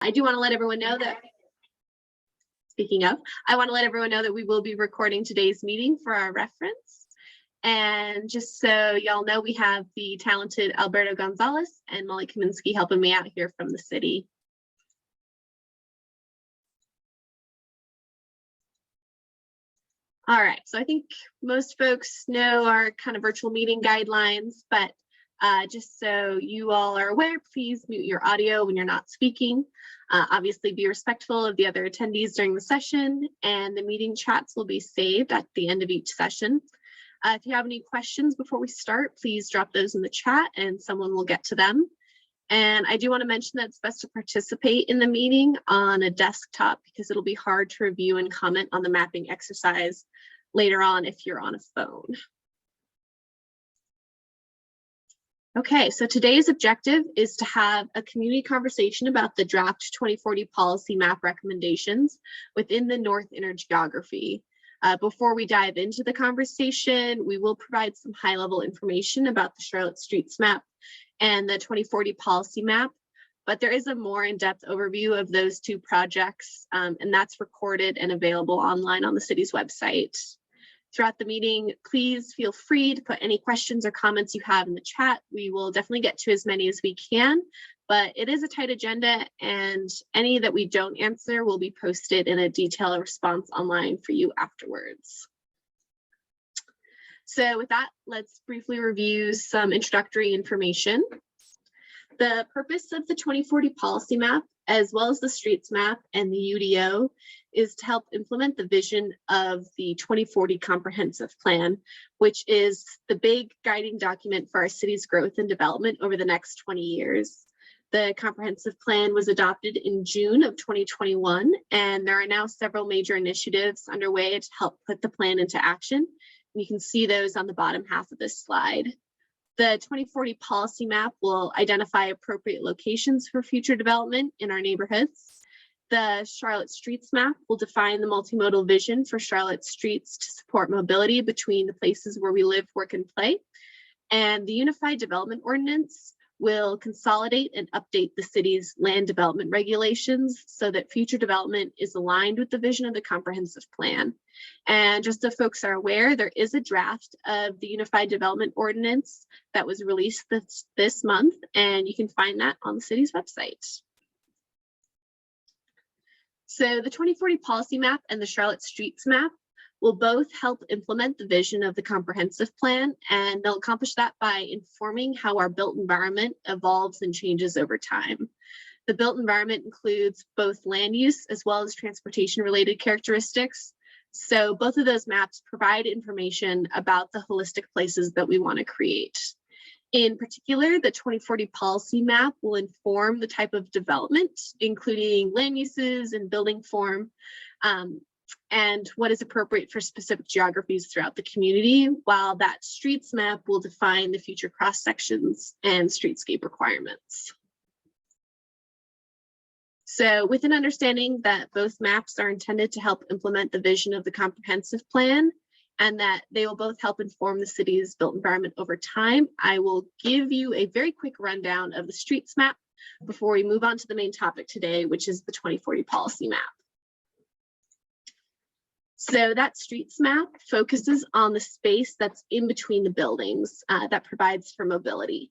I do want to let everyone know that, speaking of, I want to let everyone know that we will be recording today's meeting for our reference. And just so y'all know, we have the talented Alberto Gonzalez and Molly Kaminsky helping me out here from the city. All right, so I think most folks know our kind of virtual meeting guidelines, but just so you all are aware, please mute your audio when you're not speaking. Obviously be respectful of the other attendees during the session, and the meeting chats will be saved at the end of each session. If you have any questions before we start, please drop those in the chat and someone will get to them. And I do want to mention that it's best to participate in the meeting on a desktop because it'll be hard to review and comment on the mapping exercise later on if you're on a phone. Okay, so today's objective is to have a community conversation about the draft 2040 policy map recommendations within the North Inner Geography. Before we dive into the conversation, we will provide some high-level information about the Charlotte Streets map and the 2040 policy map, but there is a more in-depth overview of those two projects, and that's recorded and available online on the city's website. Throughout the meeting, please feel free to put any questions or comments you have in the chat. We will definitely get to as many as we can, but it is a tight agenda, and any that we don't answer will be posted in a detailed response online for you afterwards. So with that, let's briefly review some introductory information. The purpose of the 2040 policy map, as well as the streets map and the UDO, is to help implement the vision of the 2040 comprehensive plan, which is the big guiding document for our city's growth and development over the next 20 years. The comprehensive plan was adopted in June of 2021, and there are now several major initiatives underway to help put the plan into action. You can see those on the bottom half of this slide. The 2040 policy map will identify appropriate locations for future development in our neighborhoods. The Charlotte Streets map will define the multimodal vision for Charlotte streets to support mobility between the places where we live, work, and play. And the Unified Development Ordinance will consolidate and update the city's land development regulations so that future development is aligned with the vision of the comprehensive plan. And just so folks are aware, there is a draft of the Unified Development Ordinance that was released this month, and you can find that on the city's website. So the 2040 policy map and the Charlotte Streets map will both help implement the vision of the comprehensive plan, and they'll accomplish that by informing how our built environment evolves and changes over time. The built environment includes both land use as well as transportation related characteristics. So both of those maps provide information about the holistic places that we want to create. In particular, the 2040 policy map will inform the type of development, including land uses and building form, and what is appropriate for specific geographies throughout the community, while that streets map will define the future cross sections and streetscape requirements. So with an understanding that both maps are intended to help implement the vision of the comprehensive plan and that they will both help inform the city's built environment over time, I will give you a very quick rundown of the streets map before we move on to the main topic today, which is the 2040 policy map. So that streets map focuses on the space that's in between the buildings that provides for mobility.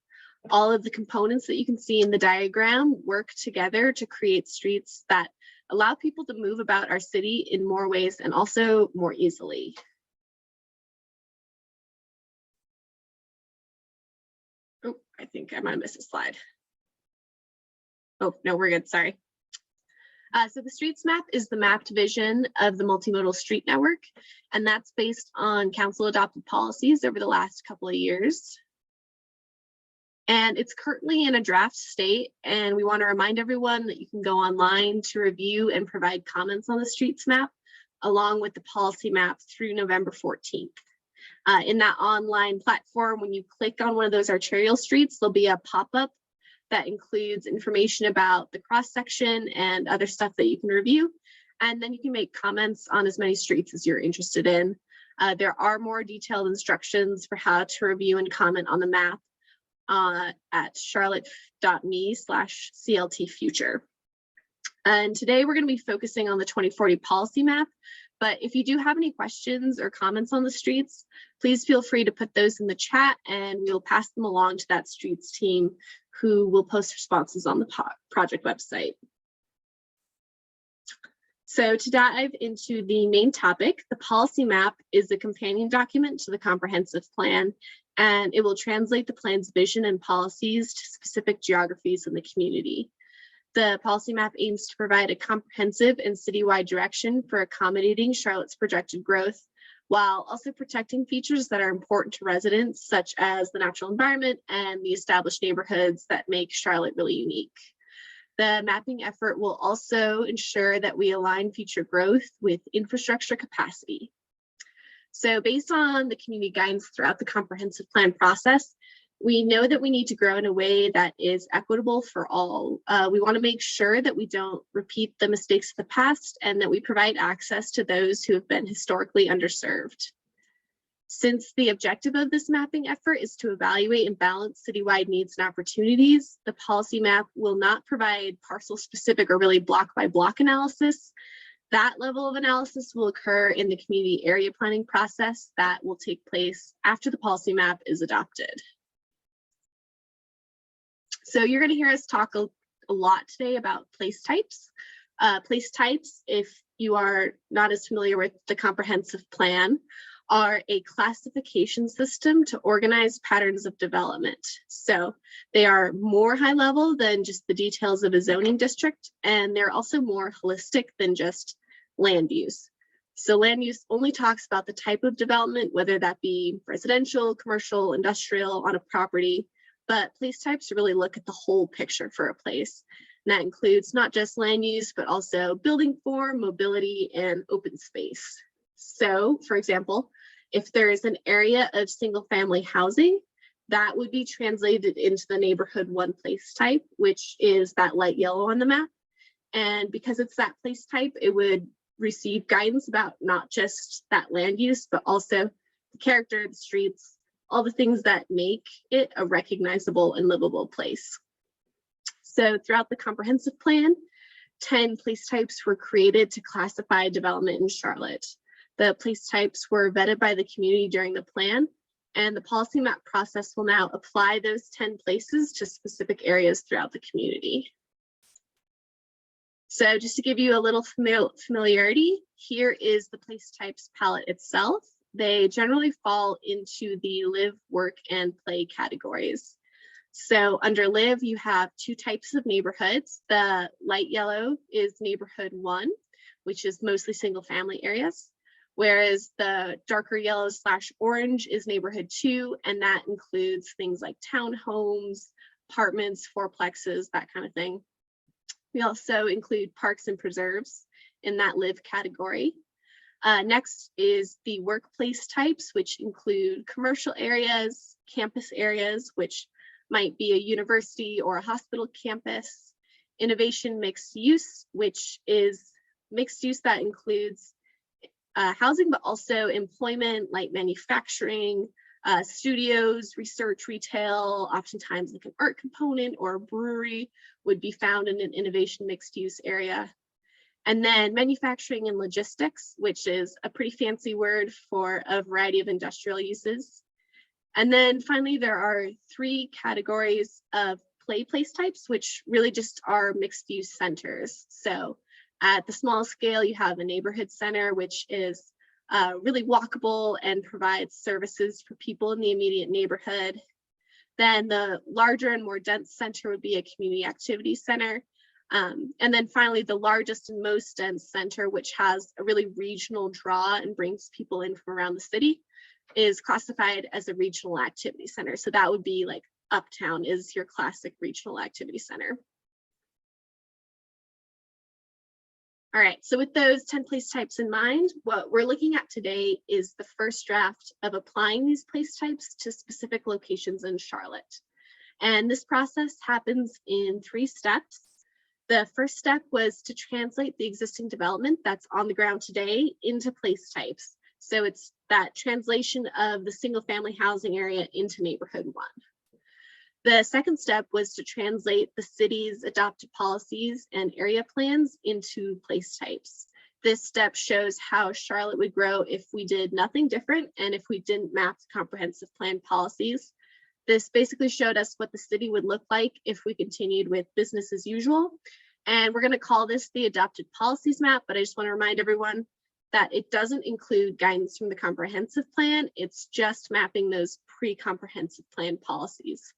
All of the components that you can see in the diagram work together to create streets that allow people to move about our city in more ways and also more easily. Oh, I think I might have missed a slide. Oh, no, we're good, sorry. So the streets map is the mapped vision of the multimodal street network, and that's based on council adopted policies over the last couple of years. And it's currently in a draft state, and we want to remind everyone that you can go online to review and provide comments on the streets map, along with the policy map through November 14th. In that online platform, when you click on one of those arterial streets, there'll be a pop-up that includes information about the cross section and other stuff that you can review. And then you can make comments on as many streets as you're interested in. There are more detailed instructions for how to review and comment on the map at charlotte.me/CLTfuture. And today we're going to be focusing on the 2040 policy map. But if you do have any questions or comments on the streets, please feel free to put those in the chat and we'll pass them along to that streets team who will post responses on the project website. So to dive into the main topic, the policy map is a companion document to the comprehensive plan, and it will translate the plan's vision and policies to specific geographies in the community. The policy map aims to provide a comprehensive and citywide direction for accommodating Charlotte's projected growth, while also protecting features that are important to residents, such as the natural environment and the established neighborhoods that make Charlotte really unique. The mapping effort will also ensure that we align future growth with infrastructure capacity. So based on the community guidance throughout the comprehensive plan process, we know that we need to grow in a way that is equitable for all. We want to make sure that we don't repeat the mistakes of the past and that we provide access to those who have been historically underserved. Since the objective of this mapping effort is to evaluate and balance citywide needs and opportunities, the policy map will not provide parcel-specific or really block-by-block analysis. That level of analysis will occur in the community area planning process that will take place after the policy map is adopted. So you're going to hear us talk a lot today about place types. Place types, if you are not as familiar with the comprehensive plan, are a classification system to organize patterns of development. So they are more high level than just the details of a zoning district, and they're also more holistic than just land use. So land use only talks about the type of development, whether that be residential, commercial, industrial on a property, but place types really look at the whole picture for a place. And that includes not just land use, but also building form, mobility, and open space. So, for example, if there is an area of single family housing, that would be translated into the neighborhood 1 place type, which is that light yellow on the map. And because it's that place type, it would receive guidance about not just that land use, but also the character, the streets, all the things that make it a recognizable and livable place. So throughout the comprehensive plan, 10 place types were created to classify development in Charlotte. The place types were vetted by the community during the plan, and the policy map process will now apply those 10 places to specific areas throughout the community. So just to give you a little familiarity, here is the place types palette itself. They generally fall into the live, work, and play categories. So under live, you have 2 types of neighborhoods. The light yellow is neighborhood 1, which is mostly single family areas, whereas the darker yellow / orange is neighborhood 2, and that includes things like townhomes, apartments, fourplexes, that kind of thing. We also include parks and preserves in that live category. Next is the workplace types, which include commercial areas, campus areas, which might be a university or a hospital campus, innovation mixed use, which is mixed use that includes housing, but also employment, like manufacturing, studios, research, retail, oftentimes like an art component or a brewery would be found in an innovation mixed use area. And then manufacturing and logistics, which is a pretty fancy word for a variety of industrial uses. And then finally, there are 3 categories of play place types, which really just are mixed use centers. So at the small scale, you have a neighborhood center, which is really walkable and provides services for people in the immediate neighborhood. Then the larger and more dense center would be a community activity center. And then finally, the largest and most dense center, which has a really regional draw and brings people in from around the city, is classified as a regional activity center. So that would be like Uptown is your classic regional activity center. All right, so with those 10 place types in mind, what we're looking at today is the first draft of applying these place types to specific locations in Charlotte. And this process happens in 3 steps. The first step was to translate the existing development that's on the ground today into place types. So it's that translation of the single family housing area into neighborhood 1. The second step was to translate the city's adopted policies and area plans into place types. This step shows how Charlotte would grow if we did nothing different and if we didn't map the comprehensive plan policies. This basically showed us what the city would look like if we continued with business as usual. And we're going to call this the adopted policies map, but I just want to remind everyone that it doesn't include guidance from the comprehensive plan. It's just mapping those pre-comprehensive plan policies.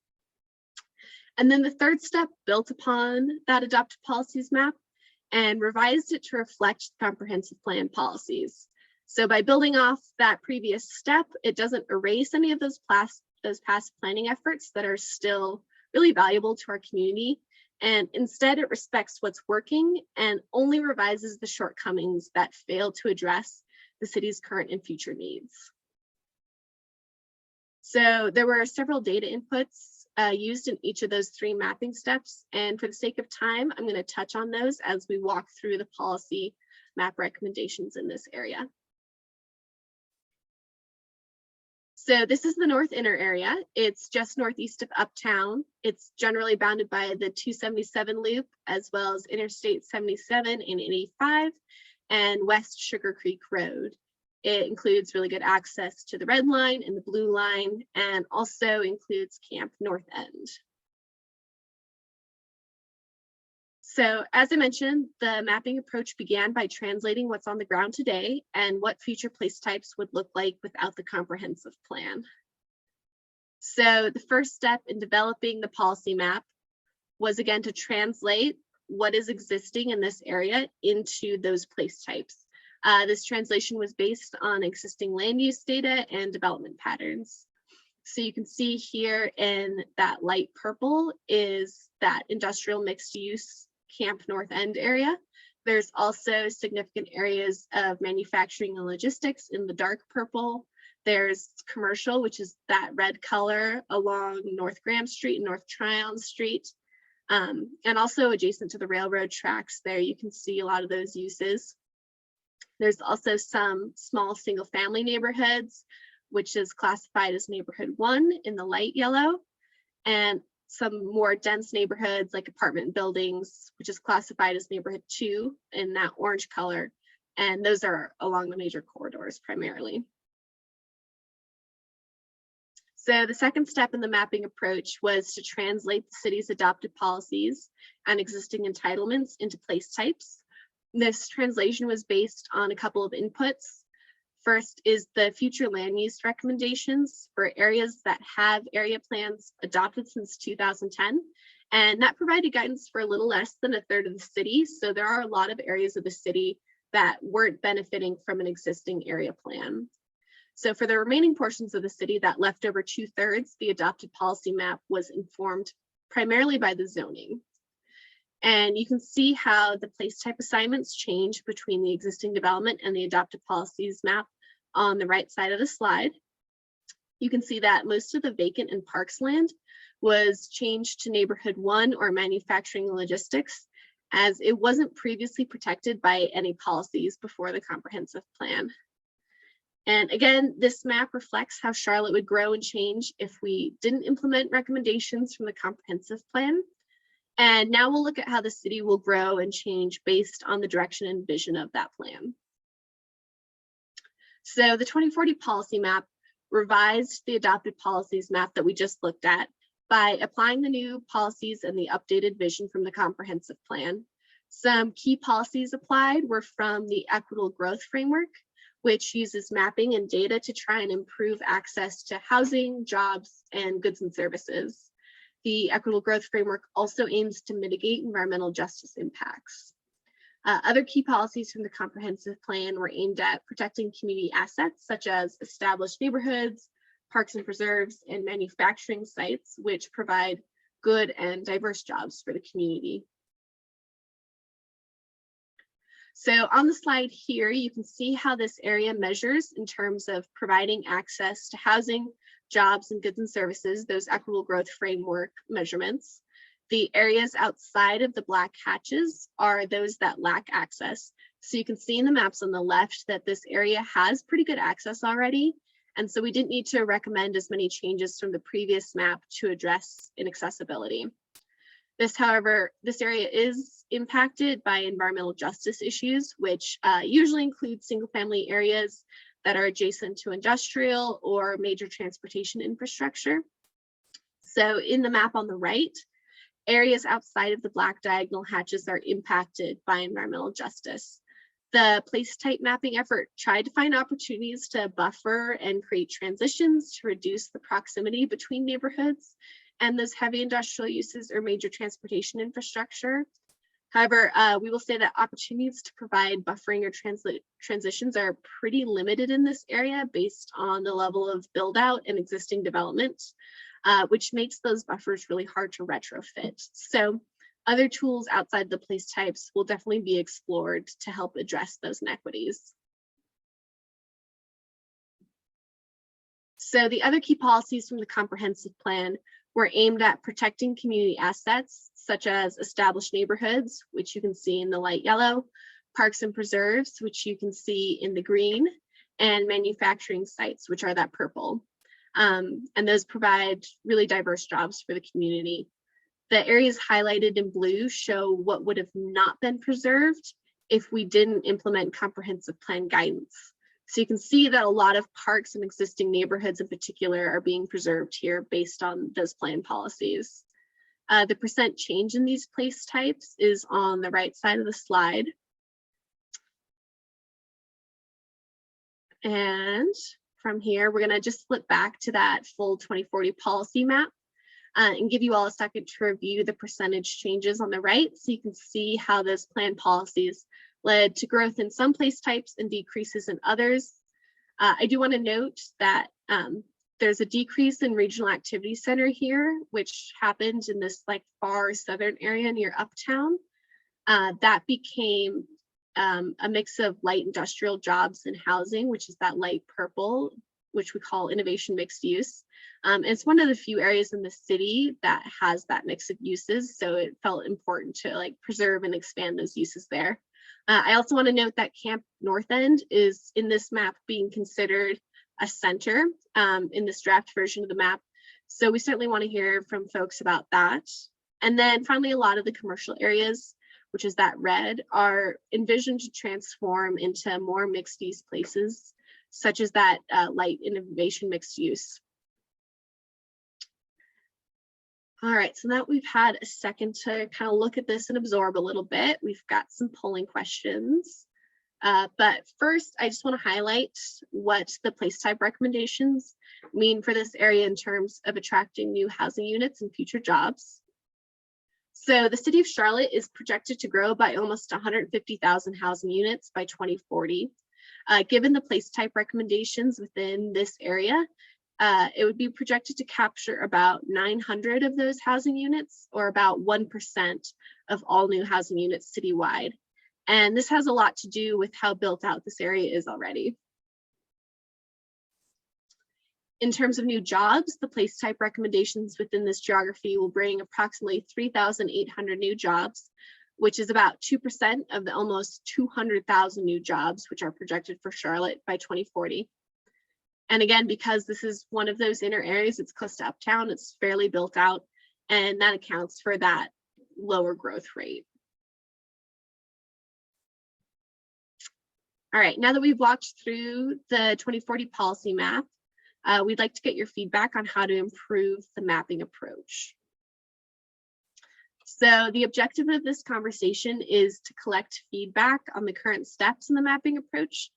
And then the third step built upon that adopted policies map and revised it to reflect the comprehensive plan policies. So by building off that previous step, it doesn't erase any of those past planning efforts that are still really valuable to our community. And instead it respects what's working and only revises the shortcomings that fail to address the city's current and future needs. So there were several data inputs used in each of those three mapping steps. And for the sake of time, I'm going to touch on those as we walk through the policy map recommendations in this area. So this is the North Inner area. It's just northeast of Uptown. It's generally bounded by the 277 loop, as well as Interstate 77 and 85 and West Sugar Creek Road. It includes really good access to the Red Line and the Blue Line, and also includes Camp North End. So as I mentioned, the mapping approach began by translating what's on the ground today and what future place types would look like without the comprehensive plan. So the first step in developing the policy map was again to translate what is existing in this area into those place types. This translation was based on existing land use data and development patterns. So you can see here in that light purple is that industrial mixed use Camp North End area. There's also significant areas of manufacturing and logistics in the dark purple. There's commercial, which is that red color along North Graham Street and North Tryon Street. And also adjacent to the railroad tracks there, you can see a lot of those uses. There's also some small single family neighborhoods, which is classified as neighborhood 1 in the light yellow, and some more dense neighborhoods like apartment buildings, which is classified as neighborhood 2 in that orange color. And those are along the major corridors primarily. So the second step in the mapping approach was to translate the city's adopted policies and existing entitlements into place types. This translation was based on a couple of inputs. First is the future land use recommendations for areas that have area plans adopted since 2010. And that provided guidance for a little less than a third of the city. So there are a lot of areas of the city that weren't benefiting from an existing area plan. So for the remaining portions of the city that left over 2/3, the adopted policy map was informed primarily by the zoning. And you can see how the place type assignments change between the existing development and the adopted policies map on the right side of the slide. You can see that most of the vacant and parks land was changed to neighborhood 1 or manufacturing and logistics, as it wasn't previously protected by any policies before the comprehensive plan. And again, this map reflects how Charlotte would grow and change if we didn't implement recommendations from the comprehensive plan. And now we'll look at how the city will grow and change based on the direction and vision of that plan. So the 2040 policy map revised the adopted policies map that we just looked at by applying the new policies and the updated vision from the comprehensive plan. Some key policies applied were from the equitable growth framework, which uses mapping and data to try and improve access to housing, jobs, and goods and services. The equitable growth framework also aims to mitigate environmental justice impacts. Other key policies from the comprehensive plan were aimed at protecting community assets, such as established neighborhoods, parks and preserves, and manufacturing sites, which provide good and diverse jobs for the community. So on the slide here, you can see how this area measures in terms of providing access to housing, jobs, and goods and services, those equitable growth framework measurements. The areas outside of the black hatches are those that lack access. So you can see in the maps on the left that this area has pretty good access already, And so we didn't need to recommend as many changes from the previous map to address inaccessibility. However, this area is impacted by environmental justice issues, which usually include single-family areas that are adjacent to industrial or major transportation infrastructure. So in the map on the right, areas outside of the black diagonal hatches are impacted by environmental justice. The place type mapping effort tried to find opportunities to buffer and create transitions to reduce the proximity between neighborhoods and those heavy industrial uses or major transportation infrastructure. However, we will say that opportunities to provide buffering or transitions are pretty limited in this area based on the level of build out and existing development, which makes those buffers really hard to retrofit. So other tools outside the place types will definitely be explored to help address those inequities. So the other key policies from the comprehensive plan were aimed at protecting community assets, such as established neighborhoods, which you can see in the light yellow, parks and preserves, which you can see in the green, and manufacturing sites, which are that purple. And those provide really diverse jobs for the community. The areas highlighted in blue show what would have not been preserved if we didn't implement comprehensive plan guidance. So you can see that a lot of parks and existing neighborhoods in particular are being preserved here based on those plan policies. The percent change in these place types is on the right side of the slide. And from here, we're gonna just flip back to that full 2040 policy map and give you all a second to review the percentage changes on the right so you can see how those plan policies led to growth in some place types and decreases in others. I do want to note that there's a decrease in regional activity center here, which happened in this like far southern area near Uptown. That became a mix of light industrial jobs and housing, which is that light purple, which we call innovation mixed use. It's one of the few areas in the city that has that mix of uses, so it felt important to like preserve and expand those uses there. I also want to note that Camp North End is in this map being considered a center in this draft version of the map. So we certainly want to hear from folks about that. And then finally, a lot of the commercial areas, which is that red, are envisioned to transform into more mixed use places, such as that light innovation mixed use. All right, so now we've had a second to kind of look at this and absorb a little bit. We've got some polling questions. But first, I just want to highlight what the place type recommendations mean for this area in terms of attracting new housing units and future jobs. So the city of Charlotte is projected to grow by almost 150,000 housing units by 2040. Given the place type recommendations within this area, it would be projected to capture about 900 of those housing units, or about 1% of all new housing units citywide. And this has a lot to do with how built out this area is already. In terms of new jobs, the place type recommendations within this geography will bring approximately 3,800 new jobs, which is about 2% of the almost 200,000 new jobs, which are projected for Charlotte by 2040. And again, because this is one of those inner areas, it's close to Uptown, it's fairly built out, and that accounts for that lower growth rate. All right, now that we've walked through the 2040 policy map, we'd like to get your feedback on how to improve the mapping approach. So the objective of this conversation is to collect feedback on the current steps in the mapping approach,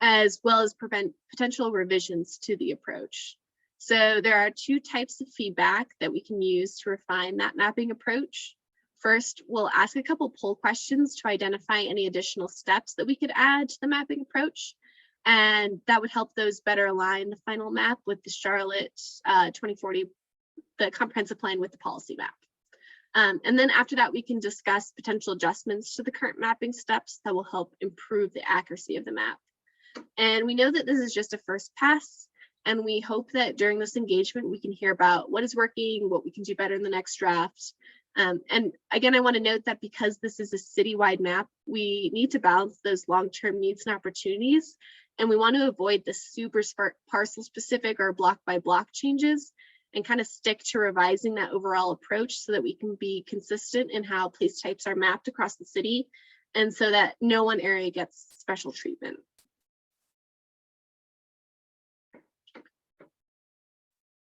as well as prevent potential revisions to the approach. So there are two types of feedback that we can use to refine that mapping approach. First, we'll ask a couple poll questions to identify any additional steps that we could add to the mapping approach. And that would help those better align the final map with the Charlotte 2040, the comprehensive plan with the policy map. And then after that, we can discuss potential adjustments to the current mapping steps that will help improve the accuracy of the map. And we know that this is just a first pass, and we hope that during this engagement, we can hear about what is working, what we can do better in the next draft. And again, I want to note that because this is a citywide map, we need to balance those long-term needs and opportunities And we want to avoid the super parcel specific or block by block changes and kind of stick to revising that overall approach so that we can be consistent in how place types are mapped across the city and so that no one area gets special treatment.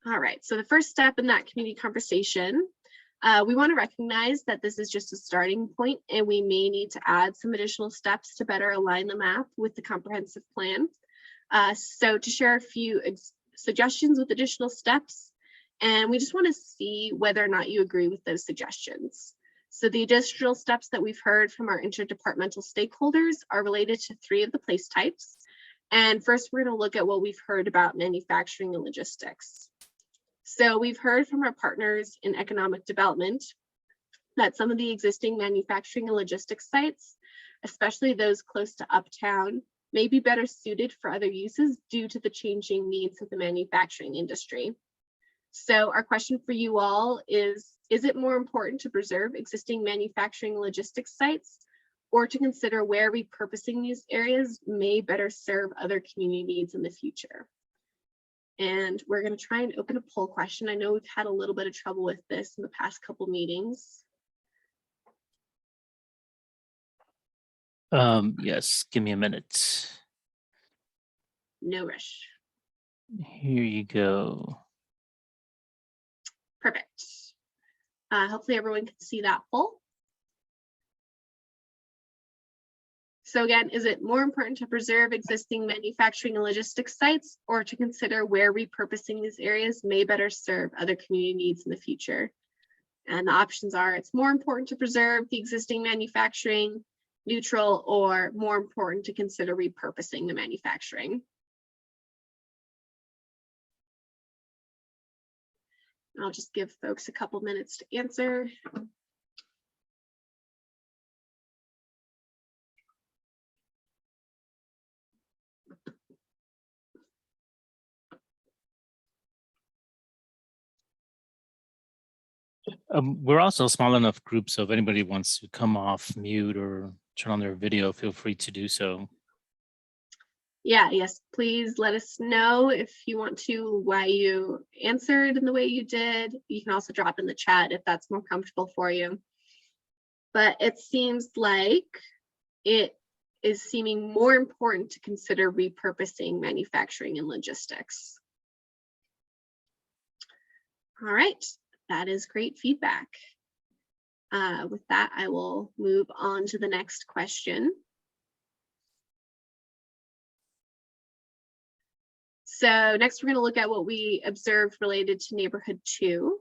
All right, so the first step in that community conversation, we want to recognize that this is just a starting point and we may need to add some additional steps to better align the map with the comprehensive plan. So to share a few suggestions with additional steps, and we just want to see whether or not you agree with those suggestions. So the additional steps that we've heard from our interdepartmental stakeholders are related to 3 of the place types. And first, we're going to look at what we've heard about manufacturing and logistics. So we've heard from our partners in economic development that some of the existing manufacturing and logistics sites, especially those close to uptown, may be better suited for other uses due to the changing needs of the manufacturing industry. So our question for you all is it more important to preserve existing manufacturing and logistics sites or to consider where repurposing these areas may better serve other community needs in the future? And we're going to try and open a poll question. I know we've had a little bit of trouble with this in the past couple meetings. Yes, give me a minute. No rush. Here you go. Perfect. Hopefully everyone can see that poll. So again, is it more important to preserve existing manufacturing and logistics sites or to consider where repurposing these areas may better serve other community needs in the future? And the options are, it's more important to preserve the existing manufacturing, neutral, or more important to consider repurposing the manufacturing. I'll just give folks a couple minutes to answer. We're also a small enough group, so if anybody wants to come off mute or turn on their video, feel free to do so. Yes, please let us know if you want to, why you answered in the way you did. You can also drop in the chat if that's more comfortable for you. But it seems like it is seeming more important to consider repurposing manufacturing and logistics. All right, that is great feedback. With that, I will move on to the next question. So next, we're going to look at what we observed related to neighborhood 2.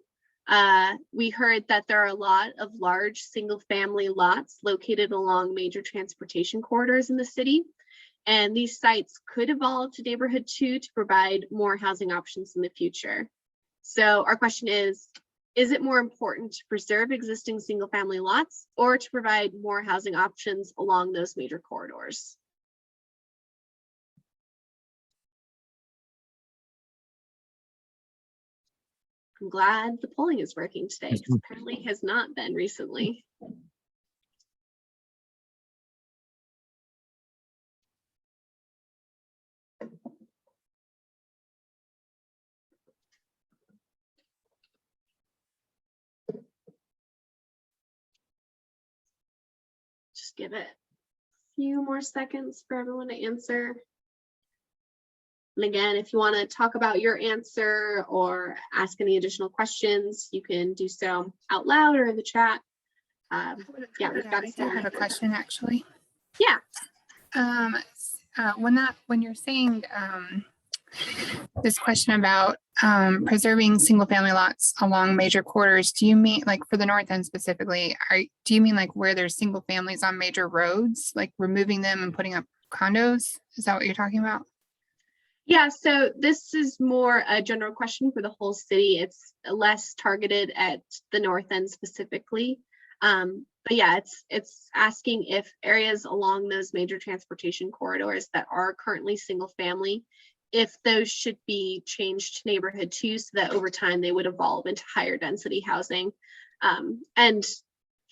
We heard that there are a lot of large single-family lots located along major transportation corridors in the city, and these sites could evolve to neighborhood 2 to provide more housing options in the future. So our question is it more important to preserve existing single-family lots or to provide more housing options along those major corridors? I'm glad the polling is working today because apparently it has not been recently. Just give it a few more seconds for everyone to answer. And again, if you want to talk about your answer or ask any additional questions, you can do so out loud or in the chat. I do have a question actually. Yeah. When you're saying this question about preserving single family lots along major corridors, do you mean like for the north end specifically, do you mean like where there's single families on major roads, like removing them and putting up condos? Is that what you're talking about? Yeah, so this is more a general question for the whole city. It's less targeted at the north end specifically. But yeah, it's asking if areas along those major transportation corridors that are currently single family, if those should be changed to neighborhood 2 so that over time they would evolve into higher density housing. And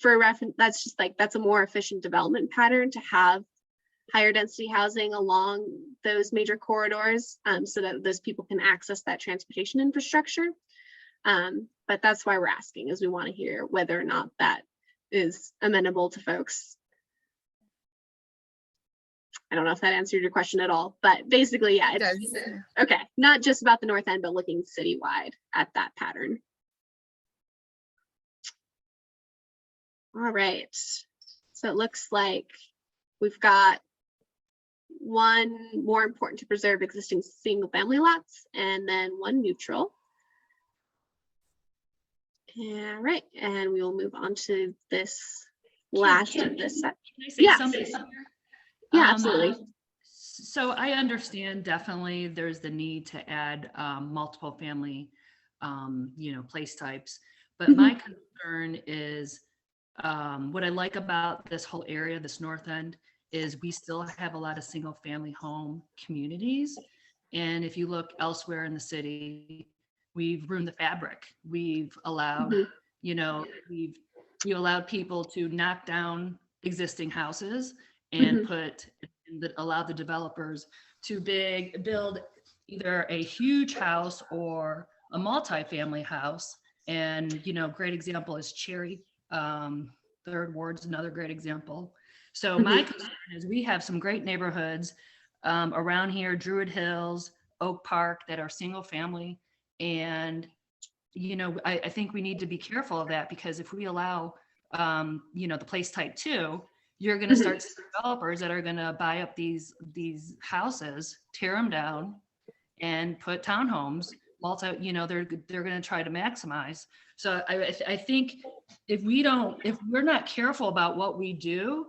for reference, that's just like, that's a more efficient development pattern to have higher density housing along those major corridors, so that those people can access that transportation infrastructure. But that's why we're asking, is we want to hear whether or not that is amenable to folks. I don't know if that answered your question at all, but basically, yeah, It it's does. okay. Not just about the north end, but looking citywide at that pattern. All right. So it looks like we've got one more important to preserve existing single family lots and then one neutral. All right, and we will move on to this last of this set. Can I say Yeah. something here? Yeah, absolutely. So I understand definitely there's the need to add multiple family, place types. But my concern is what I like about this whole area, this north end, is we still have a lot of single family home communities. And if you look elsewhere in the city, we've ruined the fabric. We've allowed, we allowed people to knock down existing houses and allow the developers to build either a huge house or a multi-family house. And, great example is Cherry, Third Ward's another great example. So my concern is we have some great neighborhoods around here, Druid Hills, Oak Park, that are single family. And, I think we need to be careful of that, because if we allow, the place type 2, you're going to start developers that are going to buy up these houses, tear them down, and put townhomes. They're going to try to maximize. So I think if we're not careful about what we do,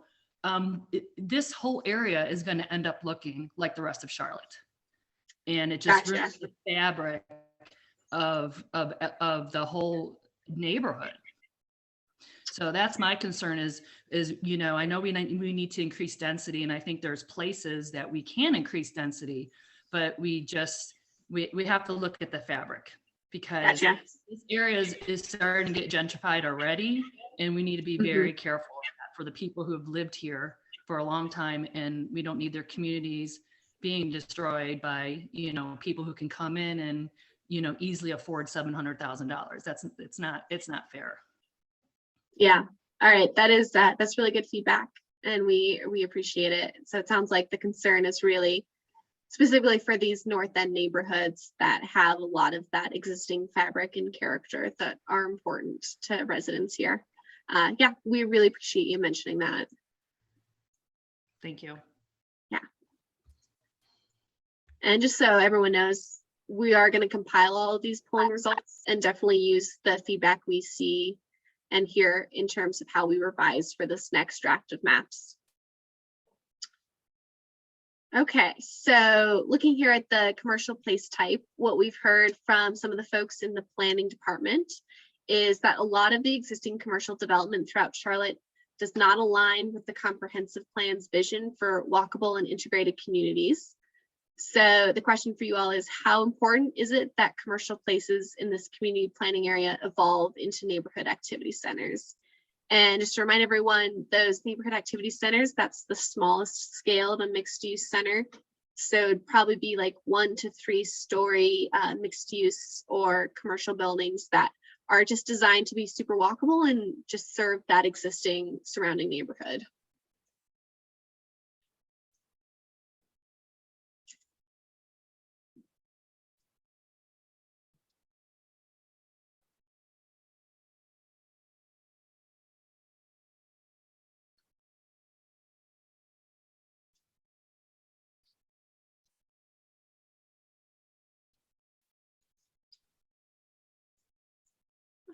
this whole area is going to end up looking like the rest of Charlotte, and it just ruins the fabric of the whole neighborhood. So that's my concern is, I know we need to increase density, and I think there's places that we can increase density, but we have to look at the fabric, because this area is starting to get gentrified already, and we need to be very careful of that for the people who have lived here for a long time, and we don't need their communities being destroyed by, people who can come in and, easily afford $700,000. It's not fair. Yeah. All right. That's really good feedback, and we appreciate it. So it sounds like the concern is really specifically for these north end neighborhoods that have a lot of that existing fabric and character that are important to residents here. Yeah, we really appreciate you mentioning that. Thank you. Yeah. And just so everyone knows, we are going to compile all of these polling results and definitely use the feedback we see and hear in terms of how we revise for this next draft of maps. Okay, so looking here at the commercial place type, what we've heard from some of the folks in the planning department is that a lot of the existing commercial development throughout Charlotte does not align with the comprehensive plan's vision for walkable and integrated communities. So the question for you all is, how important is it that commercial places in this community planning area evolve into neighborhood activity centers? And just to remind everyone, those neighborhood activity centers, that's the smallest scale of a mixed use center. So it'd probably be like 1 to 3 story mixed use or commercial buildings that are just designed to be super walkable and just serve that existing surrounding neighborhood.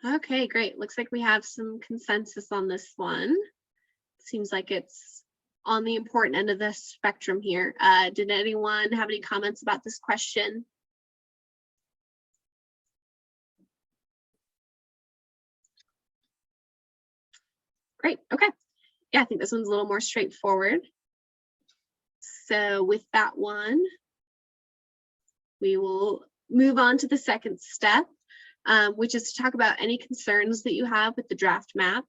Okay, great. Looks like we have some consensus on this one. Seems like it's on the important end of the spectrum here. Did anyone have any comments about this question? Great, okay. Yeah, I think this one's a little more straightforward. So with that one, we will move on to the second step, which is to talk about any concerns that you have with the draft map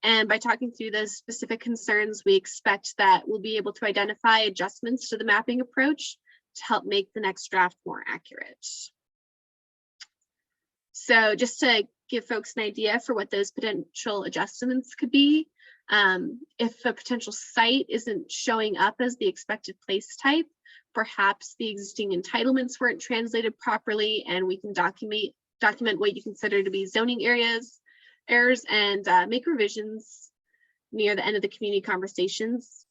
And by talking through those specific concerns, we expect that we'll be able to identify adjustments to the mapping approach to help make the next draft more accurate. So just to give folks an idea for what those potential adjustments could be, if a potential site isn't showing up as the expected place type, perhaps the existing entitlements weren't translated properly, and we can document what you consider to be zoning errors and make revisions near the end of the community conversations.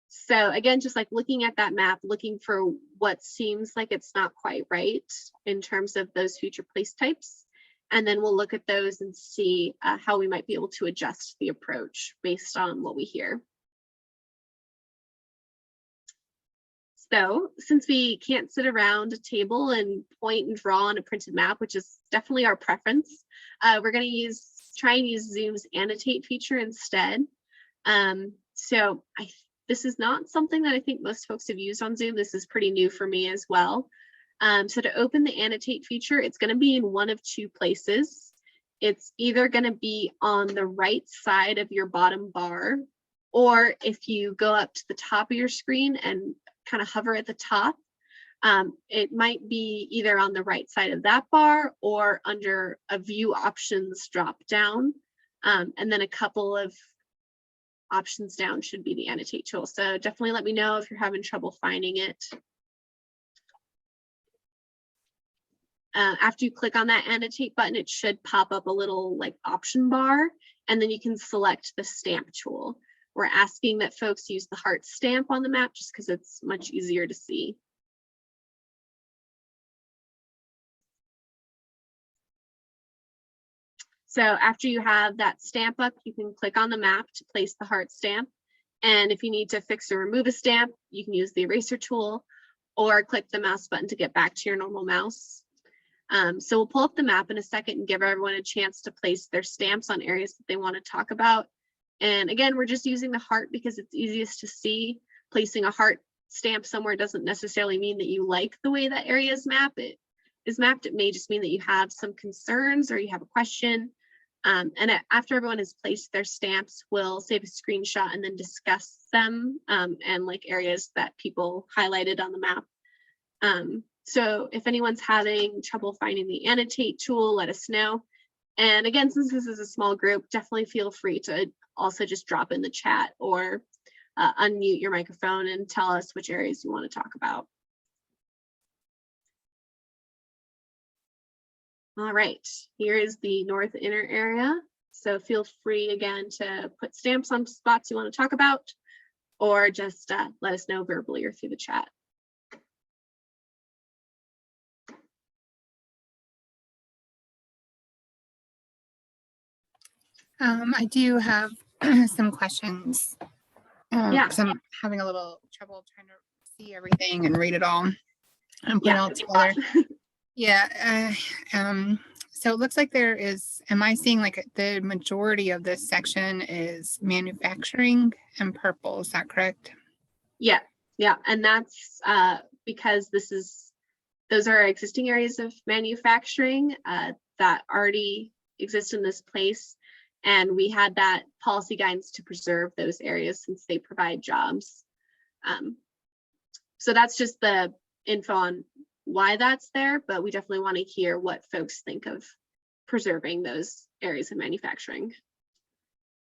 So again, just like looking at that map, looking for what seems like it's not quite right in terms of those future place types. And then we'll look at those and see how we might be able to adjust the approach based on what we hear. So since we can't sit around a table and point and draw on a printed map, which is definitely our preference, we're going to try and use Zoom's annotate feature instead. So this is not something that I think most folks have used on Zoom. This is pretty new for me as well. So to open the annotate feature, it's going to be in one of two places. It's either going to be on the right side of your bottom bar, or if you go up to the top of your screen and kind of hover at the top, it might be either on the right side of that bar or under a view options drop down. And then a couple of options down should be the annotate tool. So definitely let me know if you're having trouble finding it. After you click on that annotate button, it should pop up a little like option bar, and then you can select the stamp tool. We're asking that folks use the heart stamp on the map just because it's much easier to see. So after you have that stamp up, you can click on the map to place the heart stamp. And if you need to fix or remove a stamp, you can use the eraser tool or click the mouse button to get back to your normal mouse. So we'll pull up the map in a second and give everyone a chance to place their stamps on areas that they want to talk about. And again, we're just using the heart because it's easiest to see. Placing a heart stamp somewhere doesn't necessarily mean that you like the way that area is mapped. It may just mean that you have some concerns or you have a question. And after everyone has placed their stamps, we'll save a screenshot and then discuss them and like areas that people highlighted on the map. So if anyone's having trouble finding the annotate tool, let us know. And again, since this is a small group, definitely feel free to also just drop in the chat or unmute your microphone and tell us which areas you want to talk about. All right, here is the north inner area. So feel free again to put stamps on spots you want to talk about, or just let us know verbally or through the chat. I do have some questions. Yeah. So I'm having a little trouble trying to see everything and read it all and put it all it's a together. lot. Yeah. So it looks like there is, am I seeing like the majority of this section is manufacturing and purple, is that correct? Yeah, and that's because those are existing areas of manufacturing that already exist in this place. And we had that policy guidance to preserve those areas since they provide jobs. So that's just the info on why that's there, but we definitely want to hear what folks think of preserving those areas of manufacturing.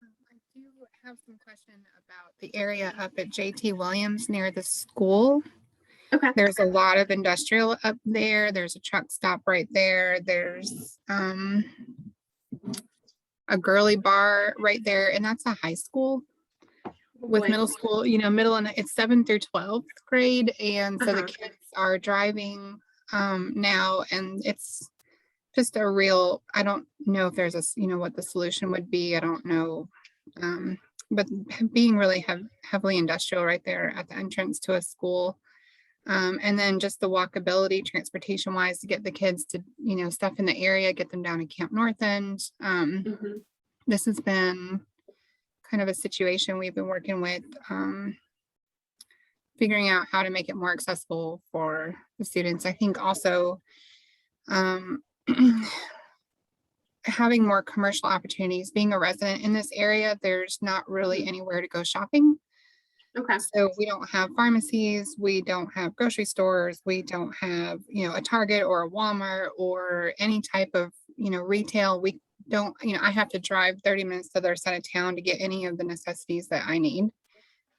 I do have some question about the area up at JT Williams near the school. Okay. There's a lot of industrial up there. There's a truck stop right there. There's a girly bar right there, and that's a high school with middle school, middle, and it's 7th through 12th grade. And so the kids are driving now, and it's just a real, I don't know if there's what the solution would be. I don't know. But being really heavily industrial right there at the entrance to a school. And then just the walkability transportation wise to get the kids to, stuff in the area, get them down to Camp North End. This has been kind of a situation we've been working with, figuring out how to make it more accessible for the students. I think also having more commercial opportunities. Being a resident in this area, there's not really anywhere to go shopping. Okay. So we don't have pharmacies, we don't have grocery stores, we don't have, a Target or a Walmart or any type of, retail. We don't, I have to drive 30 minutes to the other side of town to get any of the necessities that I need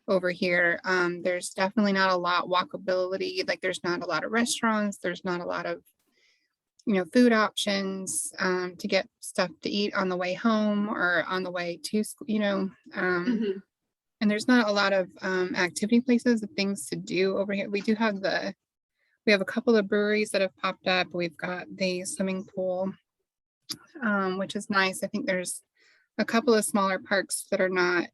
over here. There's definitely not a lot walkability, like there's not a lot of restaurants, there's not a lot of, food options to get stuff to eat on the way home or on the way to school, Mhm. and there's not a lot of activity places of things to do over here. We have a couple of breweries that have popped up. We've got the swimming pool, which is nice. I think there's a couple of smaller parks that are not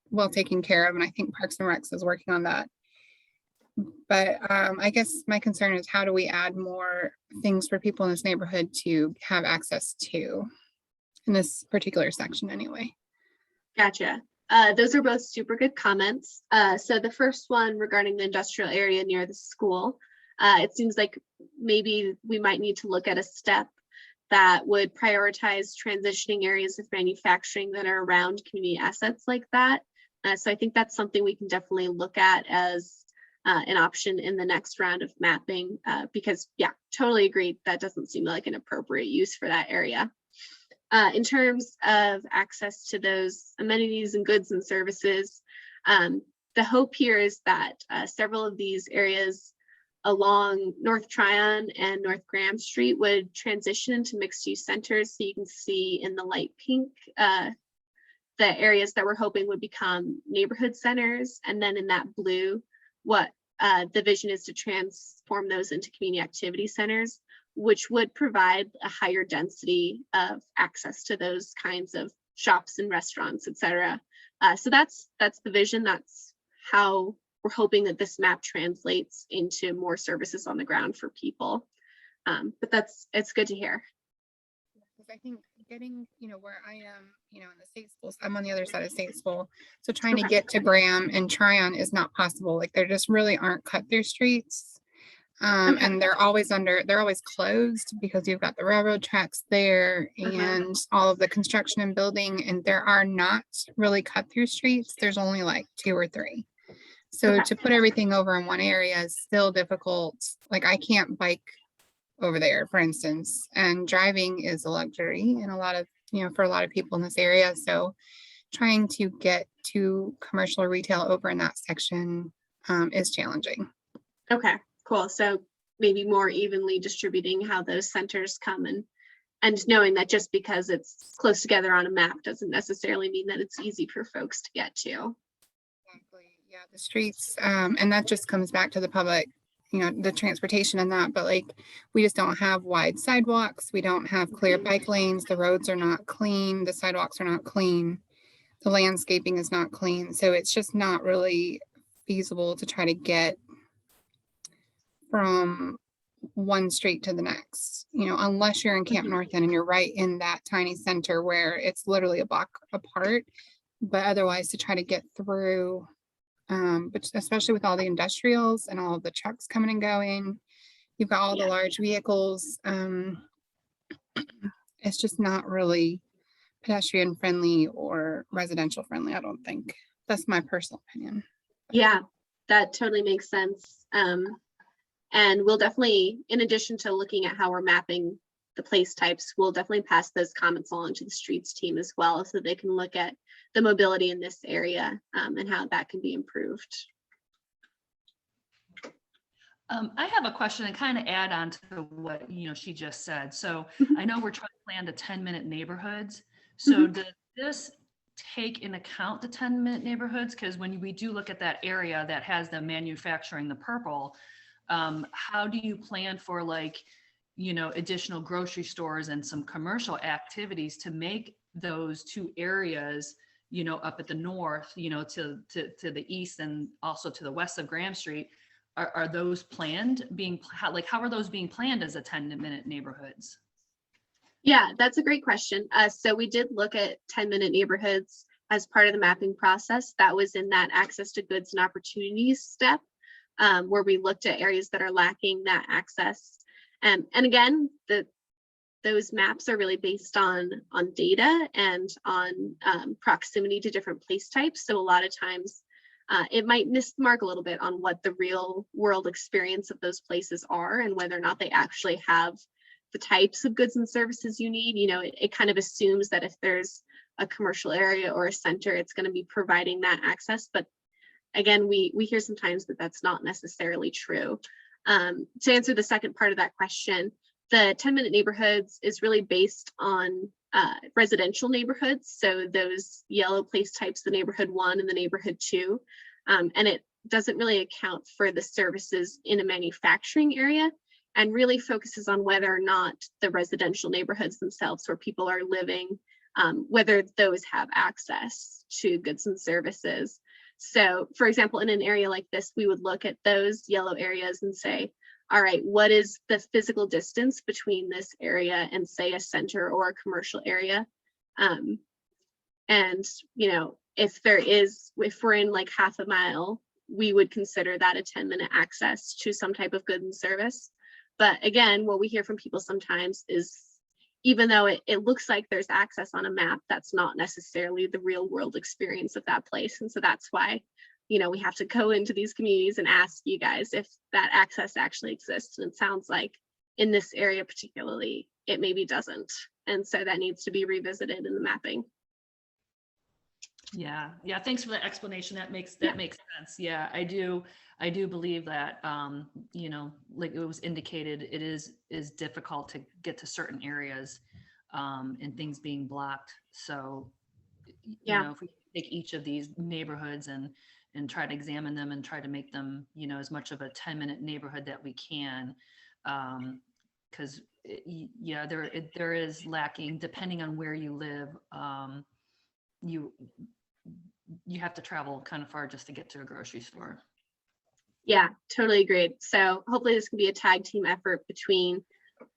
well taken care of, and I think Parks and Recs is working on that. But I guess my concern is, how do we add more things for people in this neighborhood to have access to in this particular section anyway? Gotcha. Those are both super good comments. So the first one regarding the industrial area near the school, it seems like maybe we might need to look at a step that would prioritize transitioning areas of manufacturing that are around community assets like that. So I think that's something we can definitely look at as an option in the next round of mapping, because yeah, totally agreed. That doesn't seem like an appropriate use for that area. In terms of access to those amenities and goods and services, the hope here is that several of these areas along North Tryon and North Graham Street would transition into mixed-use centers. So you can see in the light pink, the areas that we're hoping would become neighborhood centers. And then in that blue, what the vision is to transform those into community activity centers, which would provide a higher density of access to those kinds of shops and restaurants, et cetera. So that's the vision. That's how we're hoping that this map translates into more services on the ground for people. But it's good to hear. I think getting, where I am, in the state schools, I'm on the other side of state school. So trying to get to Graham and Tryon is not possible. Like, there just really aren't cut through streets. And they're always closed because you've got the railroad tracks there and all of the construction and building, and there are not really cut through streets. There's only like 2 or 3. So to put everything over in one area is still difficult. Like, I can't bike over there, for instance, and driving is a luxury and for a lot of people in this area. So trying to get to commercial retail over in that section is challenging. Okay, cool. So maybe more evenly distributing how those centers come, and knowing that just because it's close together on a map doesn't necessarily mean that it's easy for folks to get to. Exactly. Yeah, the streets, and that just comes back to the public, the transportation and that, but like, we just don't have wide sidewalks. We don't have clear bike lanes. The roads are not clean. The sidewalks are not clean. The landscaping is not clean. So it's just not really feasible to try to get from one street to the next, unless you're in Camp North End and you're right in that tiny center where it's literally a block apart. But otherwise, to try to get through, but especially with all the industrials and all of the trucks coming and going, you've got all the large vehicles. It's just not really pedestrian friendly or residential friendly, I don't think. That's my personal opinion. Yeah, that totally makes sense. And we'll definitely, in addition to looking at how we're mapping the place types, we'll definitely pass those comments along to the streets team as well, so they can look at the mobility in this area and how that can be improved. I have a question and kind of add on to what she just said. So I know we're trying to plan the 10-minute neighborhoods. So does this take in account the 10-minute neighborhoods? Because when we do look at that area that has the manufacturing, the purple, how do you plan for additional grocery stores and some commercial activities to make those 2 areas, up at the north, to the east and also to the west of Graham Street? Are those planned how are those being planned as a 10-minute neighborhoods? Yeah, that's a great question. So we did look at 10-minute neighborhoods as part of the mapping process. That was in that access to goods and opportunities step, where we looked at areas that are lacking that access. And again, the those maps are really based on data and on proximity to different place types. So a lot of times it might miss the mark a little bit on what the real world experience of those places are and whether or not they actually have the types of goods and services you need. You know, it kind of assumes that if there's a commercial area or a center, it's going to be providing that access. But again, we hear sometimes that that's not necessarily true. To answer the second part of that question, the 10-minute neighborhoods is really based on residential neighborhoods. So those yellow place types, the neighborhood 1 and the neighborhood 2. And it doesn't really account for the services in a manufacturing area and really focuses on whether or not the residential neighborhoods themselves where people are living, whether those have access to goods and services. So for example, in an area like this, we would look at those yellow areas and say, all right, what is the physical distance between this area and say a center or a commercial area? And, you know, if we're in like half a mile, we would consider that a 10-minute access to some type of good and service. But again, what we hear from people sometimes is, even though it looks like there's access on a map, that's not necessarily the real world experience of that place. And so that's why, you know, we have to go into these communities and ask you guys if that access actually exists. And it sounds like in this area particularly, it maybe doesn't. And so that needs to be revisited in the mapping. Yeah. Thanks for the explanation. That makes sense. Yeah, I do believe that, you know, like it was indicated, it is difficult to get to certain areas and things being blocked. So, you know, if we take each of these neighborhoods and try to examine them and try to make them, you know, as much of a 10-minute neighborhood that we can, because yeah, there is lacking depending on where you live. You have to travel kind of far just to get to a grocery store. Yeah, totally agreed. So hopefully this can be a tag team effort between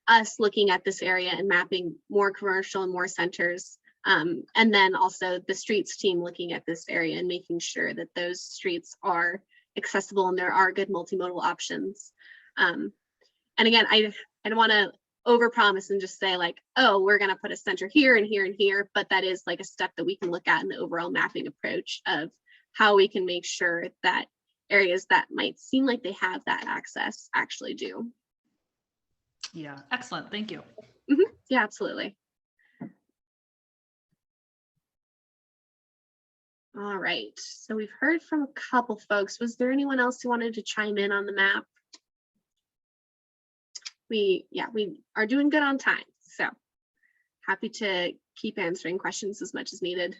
us looking at this area and mapping more commercial and more centers. And then also the streets team looking at this area and making sure that those streets are accessible and there are good multimodal options. And again, I don't want to overpromise and just say like, oh, we're going to put a center here and here and here, but that is like a step that we can look at in the overall mapping approach of how we can make sure that areas that might seem like they have that access actually do. Yeah, excellent. Thank you. Mm-hmm. Yeah, absolutely. All right, so we've heard from a couple folks. Was there anyone else who wanted to chime in on the map? We are doing good on time, so happy to keep answering questions as much as needed.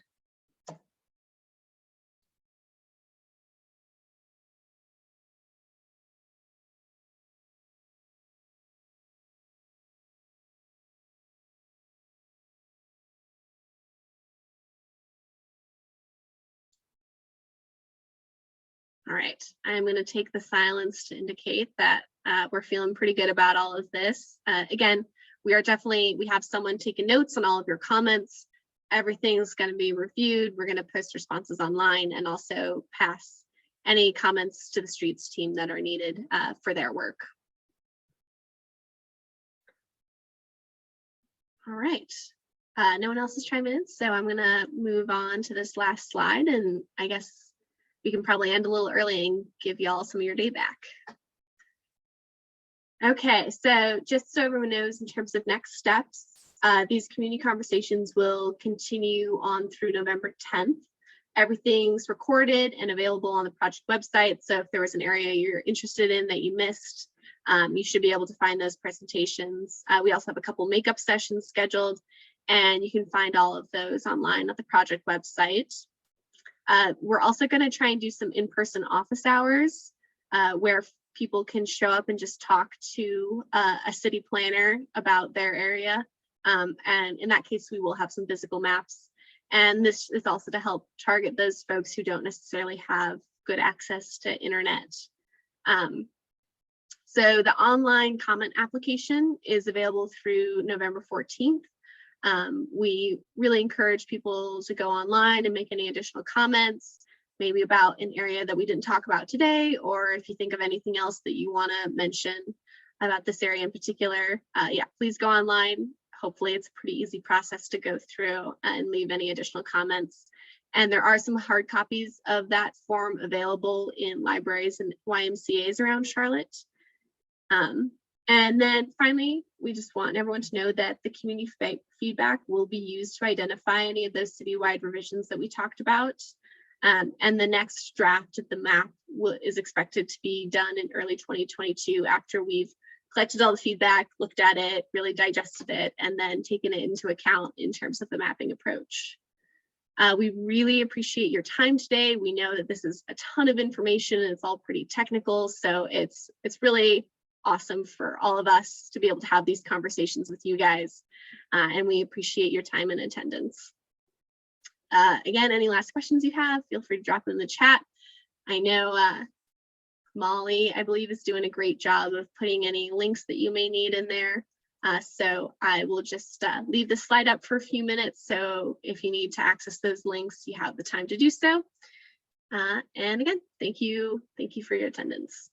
All right, I'm going to take the silence to indicate that we're feeling pretty good about all of this. Again, we have someone taking notes on all of your comments. Everything's going to be reviewed. We're going to post responses online and also pass any comments to the streets team that are needed for their work. All right, no one else is chiming in, so I'm going to move on to this last slide, and I guess we can probably end a little early and give y'all some of your day back. Okay, so just so everyone knows in terms of next steps, these community conversations will continue on through November 10th. Everything's recorded and available on the project website. So if there was an area you're interested in that you missed, you should be able to find those presentations. We also have a couple makeup sessions scheduled, and you can find all of those online at the project website. We're also going to try and do some in-person office hours where people can show up and just talk to a city planner about their area. And in that case, we will have some physical maps. And this is also to help target those folks who don't necessarily have good access to internet. So the online comment application is available through November 14th. We really encourage people to go online and make any additional comments, maybe about an area that we didn't talk about today, or if you think of anything else that you want to mention about this area in particular, yeah, please go online. hopefully it's a pretty easy process to go through and leave any additional comments. And there are some hard copies of that form available in libraries and YMCAs around Charlotte. And then finally, we just want everyone to know that the community feedback will be used to identify any of those citywide revisions that we talked about. And the next draft of the map is expected to be done in early 2022 after we've collected all the feedback, looked at it, really digested it, and then taken it into account in terms of the mapping approach. We really appreciate your time today. We know that this is a ton of information and it's all pretty technical, so it's really awesome for all of us to be able to have these conversations with you guys, and we appreciate your time and attendance. Again, any last questions you have, feel free to drop them in the chat. I know Molly, I believe, is doing a great job of putting any links that you may need in there. So I will just leave the slide up for a few minutes. So if you need to access those links, you have the time to do so. And again, thank you for your attendance.